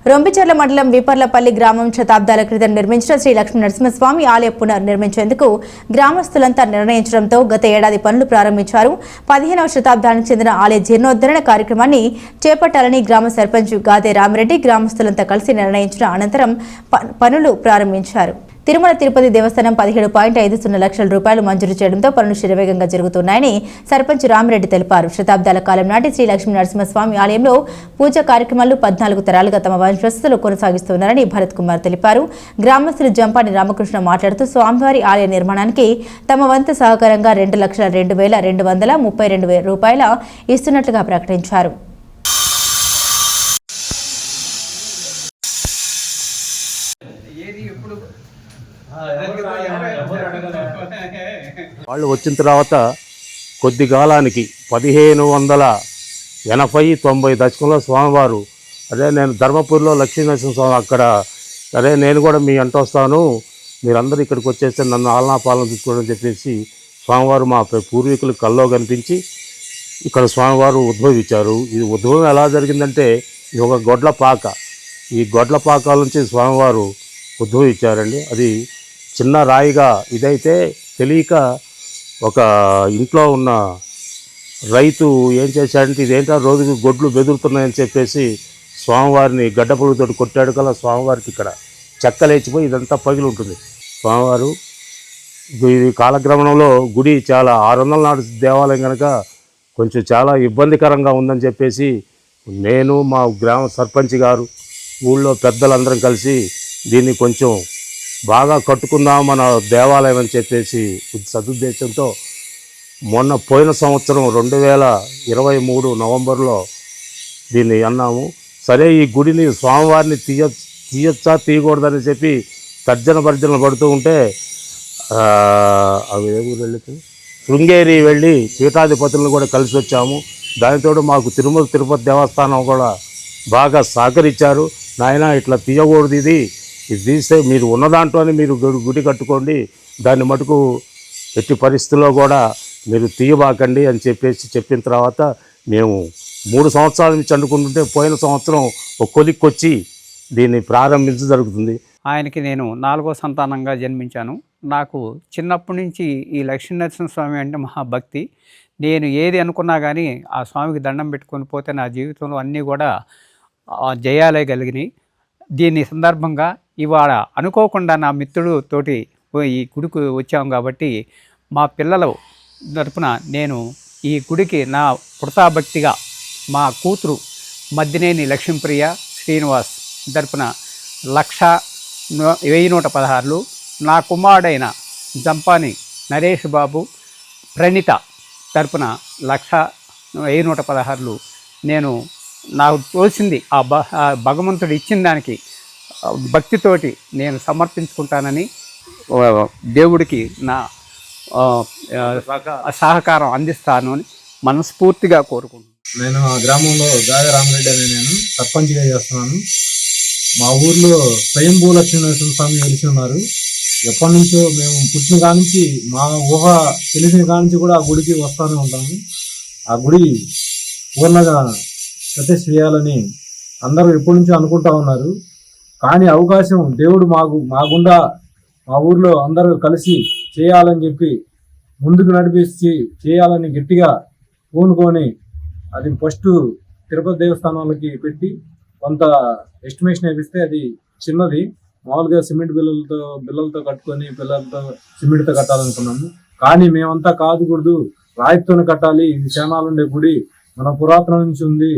రొంపిచెర్ల మండలం విపర్లపల్లి గ్రామం శతాబ్దాల క్రితం నిర్మించిన శ్రీ లక్ష్మీ నరసింహస్వామి ఆలయ పునర్నిర్మించేందుకు గ్రామస్తులంతా నిర్ణయించడంతో గత ఏడాది పనులు ప్రారంభించారు. 15వ శతాబ్దానికి చెందిన ఆలయ జీర్ణోద్ధరణ కార్యక్రమాన్ని చేపట్టాలని గ్రామ సర్పంచ్ గాదే రామిరెడ్డి గ్రామస్తులంతా కలిసి నిర్ణయించిన అనంతరం పనులు ప్రారంభించారు. తిరుమల తిరుపతి దేవస్థానం 17.50 లక్షల రూపాయలు మంజూరు చేయడంతో పనులు శరవేగంగా జరుగుతున్నాయని సర్పంచ్ రామిరెడ్డి తెలిపారు. శతాబ్దాల కాలం నాటి శ్రీ లక్ష్మీ నరసింహస్వామి ఆలయంలో పూజా కార్యక్రమాలు 14 తరాలుగా తమ వంశస్థులు కొనసాగిస్తున్నారని భరత్ కుమార్ తెలిపారు. గ్రామస్తులు జంపాని రామకృష్ణ మాట్లాడుతూ స్వామివారి ఆలయ నిర్మాణానికి తమ వంతు సహకారంగా 2,02,232 రూపాయల ఇస్తున్నట్లుగా ప్రకటించారు. వాళ్ళు వచ్చిన తర్వాత కొద్ది కాలానికి 1580-90 దశకంలో స్వామివారు నేను ధర్మపురిలో లక్ష్మీనరసింహ స్వామి అక్కడ నేను కూడా మీ అంట వస్తాను, మీరందరూ ఇక్కడికి వచ్చేస్తే నన్ను ఆలనా పాలన చూసుకోవడం చెప్పేసి స్వామివారు మా పూర్వీకులు కల్లో కనిపించి ఇక్కడ స్వామివారు ఉద్భవించారు. ఇది ఉద్భవం ఎలా జరిగిందంటే ఇది ఒక గొడ్ల పాక, ఈ గొడ్ల పాకాల నుంచి స్వామివారు ఉద్భవించారండి. అది చిన్న రాయిగా ఇదైతే తెలియక ఒక ఇంట్లో ఉన్న రైతు ఏం చేశాడంటే ఇదేంటో రోజుకి గొడ్లు బెదురుతున్నాయని చెప్పేసి స్వామివారిని గడ్డపురుగుతో కొట్టాడు కల్లా స్వామివారికి ఇక్కడ చెక్కలేచిపోయి ఇదంతా పగిలి ఉంటుంది. స్వామివారు ఇది కాలక్రమంలో గుడి చాలా 600 నాటి దేవాలయం కనుక కొంచెం చాలా ఇబ్బందికరంగా ఉందని చెప్పేసి నేను మా గ్రామ సర్పంచ్ గారు ఊళ్ళో పెద్దలందరం కలిసి దీన్ని కొంచెం బాగా కట్టుకుందాం మన దేవాలయం అని చెప్పేసి సదుద్దేశంతో పోయిన సంవత్సరం 2023 నవంబర్లో దీన్ని అన్నాము. సరే ఈ గుడిని స్వామివారిని తీయచ్చా తీయకూడదని చెప్పి తర్జన పడుతూ ఉంటే అవి ఏ ఊరు వెళ్ళి శృంగేరి వెళ్ళి పీఠాధిపతులను కూడా కలిసి వచ్చాము. దానితో మాకు తిరుమల తిరుపతి దేవస్థానం కూడా బాగా సహకరించారు. నాయన ఇట్లా తీయకూడదు, ఇది తీస్తే మీరు ఉన్న దాంట్లోనే మీరు గుడి కట్టుకోండి, దాన్ని మటుకు ఎట్టి పరిస్థితుల్లో కూడా మీరు తీయబాకండి అని చెప్పిన తర్వాత మేము 3 సంవత్సరాల నుంచి అనుకుంటుంటే పోయిన సంవత్సరం ఒక కొలిక్కొచ్చి దీన్ని జరుగుతుంది. ఆయనకి నేను 4వ సంతానంగా జన్మించాను. నాకు చిన్నప్పటి నుంచి ఈ లక్ష్మీనరసింహస్వామి అంటే మహాభక్తి. నేను ఏది అనుకున్నా కానీ ఆ స్వామికి దండం పెట్టుకొని పోతే నా జీవితంలో అన్నీ కూడా జయాలే కలిగినాయి. దీని సందర్భంగా ఇవాళ అనుకోకుండా నా మిత్రుడు తోటి ఈ గుడికి వచ్చాం కాబట్టి మా పిల్లల తరపున నేను ఈ గుడికి నా పుడతాభక్తిగా మా కూతురు మద్దినేని లక్ష్మీప్రియ శ్రీనివాస్ తరపున 1,1116, నా కుమారుడైన జంపాని నరేష్ బాబు ప్రణిత తరపున 1,1116 నేను నాకు తోచింది ఆ భగవంతుడు ఇచ్చిన దానికి భక్తితోటి నేను సమర్పించుకుంటానని దేవుడికి నా సహకారం అందిస్తాను అని మనస్ఫూర్తిగా కోరుకుంటున్నాను. నేను ఆ గ్రామంలో గాదే రామిరెడ్డి అని నేను సర్పంచ్గా చేస్తున్నాను. మా ఊర్లో స్వయంభూ లక్ష్మీ నరసింహ స్వామి వెలిసి ఉన్నారు. ఎప్పటి నుంచో మేము పుట్టిన కానించి మా ఊహ తెలిసిన కానించి కూడా ఆ గుడికి వస్తూనే ఉంటాము. ఆ గుడి పూర్ణంగా ప్రతిష్ఠ చేయాలని అందరూ ఎప్పటి నుంచో అనుకుంటా ఉన్నారు. కానీ అవకాశం దేవుడు మా గుండా మా ఊర్లో అందరూ కలిసి చేయాలని చెప్పి ముందుకు నడిపించి చేయాలని గట్టిగా పూనుకొని అది ఫస్ట్ తిరుపతి దేవస్థానాలకి పెట్టి కొంత ఎస్టిమేషన్ వేపిస్తే అది చిన్నది, మామూలుగా సిమెంట్ బిల్లలతో కట్టుకొని పిల్లలతో సిమెంట్తో కట్టాలనుకున్నాము. కానీ మేమంతా కాదుకూడదు, రాయితోనే కట్టాలి, ఇది శానాలుండే గుడి, మన పురాతనం నుంచి ఉంది,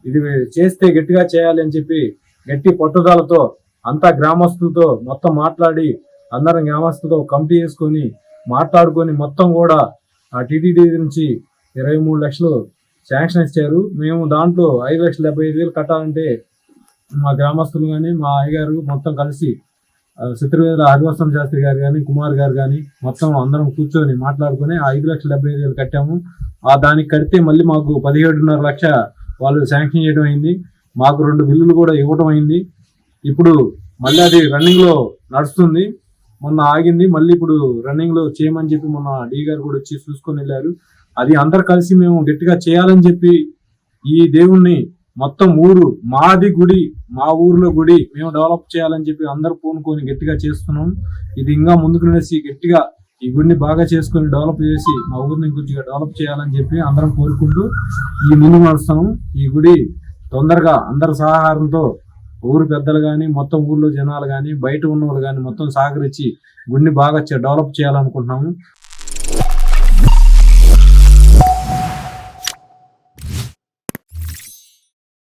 ఇది చేస్తే గట్టిగా చేయాలి అని చెప్పి గట్టి పట్టుదలతో అంతా గ్రామస్తులతో మొత్తం మాట్లాడి అందరం గ్రామస్తులతో కమిటీ వేసుకొని మాట్లాడుకొని మొత్తం కూడా ఆ టీటీడీ నుంచి 23 లక్షలు శాంక్షన్ ఇచ్చారు. మేము దాంట్లో 5,75,000 కట్టాలంటే మా గ్రామస్తులు కానీ మా అయ్యగారు మొత్తం కలిసి చిత్రవేద హరివసం శాస్త్రి గారు కానీ కుమార్ గారు కానీ మొత్తం అందరం కూర్చొని మాట్లాడుకొని 5,75,000 కట్టాము. దానికి కడితే మళ్ళీ మాకు 17.5 లక్ష వాళ్ళు శాంక్షన్ చేయడం అయింది. మాకు 2 బిల్లులు కూడా ఇవ్వడం అయింది. ఇప్పుడు మళ్ళీ అది రన్నింగ్లో నడుస్తుంది. మొన్న ఆగింది, మళ్ళీ ఇప్పుడు రన్నింగ్లో చేయమని చెప్పి మొన్న డి గారు కూడా వచ్చి చూసుకొని వెళ్ళారు. అది అందరు కలిసి మేము గట్టిగా చేయాలని చెప్పి ఈ దేవుణ్ణి మొత్తం ఊరు మాది గుడి, మా ఊర్లో గుడి మేము డెవలప్ చేయాలని చెప్పి అందరూ పూనుకొని గట్టిగా చేస్తున్నాం. ఇది ఇంకా ముందుకు నడిచి గట్టిగా ఈ గుడిని బాగా చేసుకొని డెవలప్ చేసి మా ఊరిని కొద్దిగా డెవలప్ చేయాలని చెప్పి అందరం కోరుకుంటూ ఈ ముందుకు నడుస్తాము. ఈ గుడి తొందరగా అందరి సహకారంతో ఊరు పెద్దలు కానీ, మొత్తం ఊర్లో జనాలు కానీ, బయట ఉన్న వాళ్ళు కానీ మొత్తం సహకరించి గుడిని బాగా డెవలప్ చేయాలనుకుంటున్నాము.